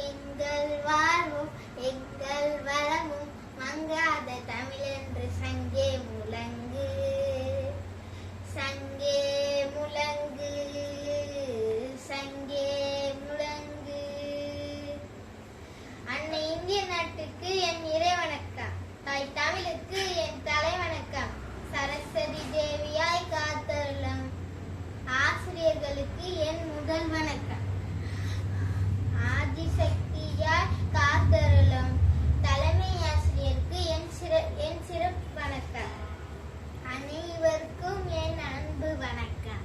எங்கள் வாழ்வும் எங்கள் வளமும் மங்காத தமிழென்று சங்கே முழங்கு, சங்கே முழங்கு, சங்கே முழங்கு. அன்னை இந்திய நாட்டுக்கு என் இறைவணக்கம், தாய் தமிழுக்கு என் தலைவணக்கம். சரஸ்வதி தேவியாய் காத்தருளும் ஆசிரியர்களுக்கு என் முதல் வணக்கம். ஆதிசக்தியாய் காத்தருளும் தலைமை ஆசிரியருக்கு என் சிறப்பு வணக்கம். அனைவருக்கும் என் அன்பு வணக்கம்.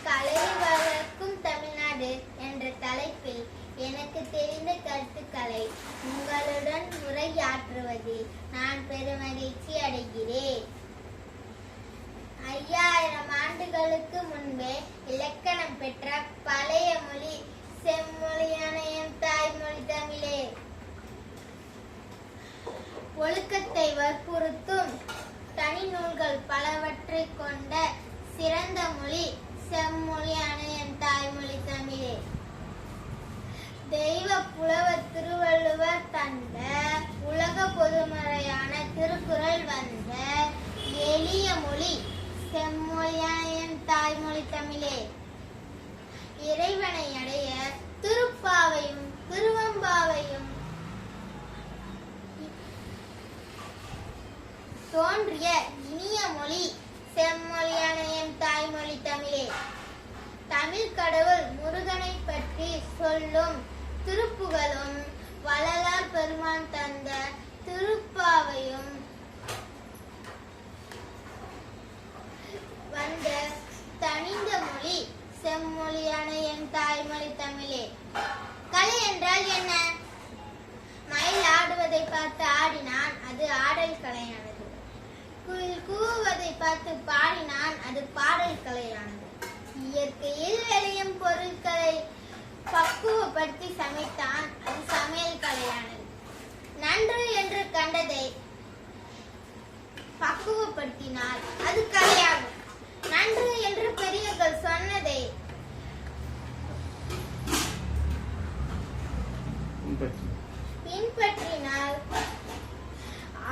கலை வளர்க்கும் தமிழ்நாடு என்ற தலைப்பில் எனக்கு தெரிந்த கருத்துக்களை உங்களுடன் உரையாற்றுவதில் நான் பெருமகிழ்ச்சி அடைகிறேன். 5000 ஆண்டுகளுக்கு முன்பே இலக்கணம் பெற்ற பழைய மொழி செம்மொழியான என் தாய்மொழி தமிழே. ஒழுக்கத்தை வற்புறுத்தும் தனி நூல்கள் பலவற்றை கொண்ட சிறந்த மொழி செம்மொழியான என் தாய்மொழி தமிழே. தெய்வ புலவர் திருவள்ளுவர் தந்த உலக பொதுமறையான திருக்குறள் வந்த எளிய மொழி செம்மொழியான என் தாய்மொழி தமிழே. இறைவனை அடைய திருப்பாவையும் திருவம்பாவையும் தோன்றிய இனிய மொழி செம்மொழியான என் தாய்மொழி தமிழே. தமிழ் கடவுள் முருகனை பற்றி சொல்லும் திருப்புகழும் வள்ளலார் பெருமான் தந்த திருப்பாவையும் வந்த தனிந்த மொழி செம்மொழியான என் தாய்மொழி தமிழே. கலை என்றால் என்ன? மயில் ஆடுவதை பார்த்து ஆடினான், அது ஆடல் கலையானது. குயில் கூவுவதை பார்த்து பாடினான், அது பாடல் கலையானது. இயற்கையில் விளையும் பொருட்களை பக்குவப்படுத்தி சமைத்தான், அது சமையல் கலையானது. நன்று என்று கண்டதை பக்குவப்படுத்தினால் அது கலையாகும். நன்று என்று பெரியவர்கள் சொன்னதை பின்பற்றினால்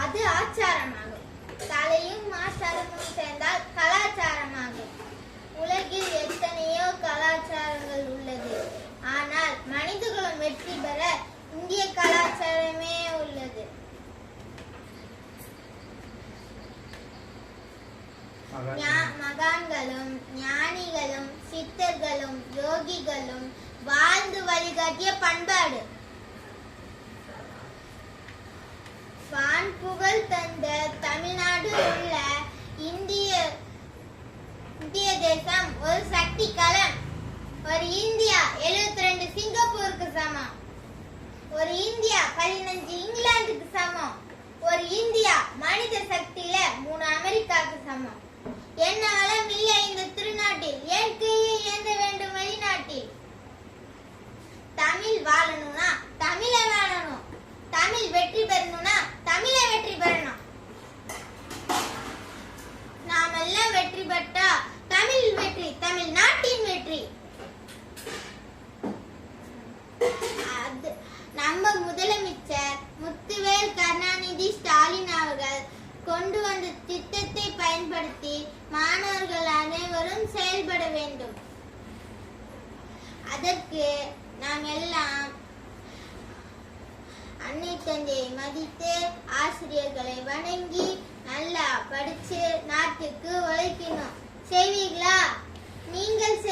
அது ஆச்சாரமாகும். கலையும் ஆச்சாரமும் சேர்ந்தால் கலாச்சாரமாகும். உலகில் எத்தனையோ கலாச்சாரங்கள் உள்ளது, ஆனால் மனிதகுலம் வெற்றி பெற இந்திய கலாச்சாரமே உள்ளது. மகான்களும் ஞானிகளும் சித்தர்களும் யோகிகளும் வாழ்ந்து வழிகாட்டிய பண்பாடு. வான் புகழ் தந்த தமிழ்நாடு உள்ள இந்திய தேசம் ஒரு சக்தி களம். ஒரு இந்தியா 72 சிங்கப்பூருக்கு சமம். ஒரு இந்தியா 15 இங்கிலாந்துக்கு சமம். ஒரு இந்தியா மனித சக்தியில 3 அமெரிக்காவுக்கு சமம். என்ன வளம் இல்லை இந்த திருநாட்டில், ஏன் கையை ஏந்த வேண்டும் வெளிநாட்டில்? தமிழ் வாழணும்னா தமிழை வாழணும், தமிழ் வெற்றி பெறணும்னா தமிழை வெற்றி பெறணும். நாமெல்லாம் வெற்றி பெற்றா தமிழ் வெற்றி, தமிழ்நாட்டின் வெற்றி. நம்ம முதலமைச்சர் முத்துவேல் கருணாநிதி ஸ்டாலின் அவர்கள் கொண்டு வந்த திட்டத்தை பயன்படுத்தி மாணவர்கள் அனைவரும் செயல்பட வேண்டும். அதற்கு நாம் எல்லாம் அன்னை தந்தையை மதித்து ஆசிரியர்களை வணங்கி நல்லா படிச்சு நாட்டுக்கு உழைக்கணும். செய்வீங்களா? நீங்கள்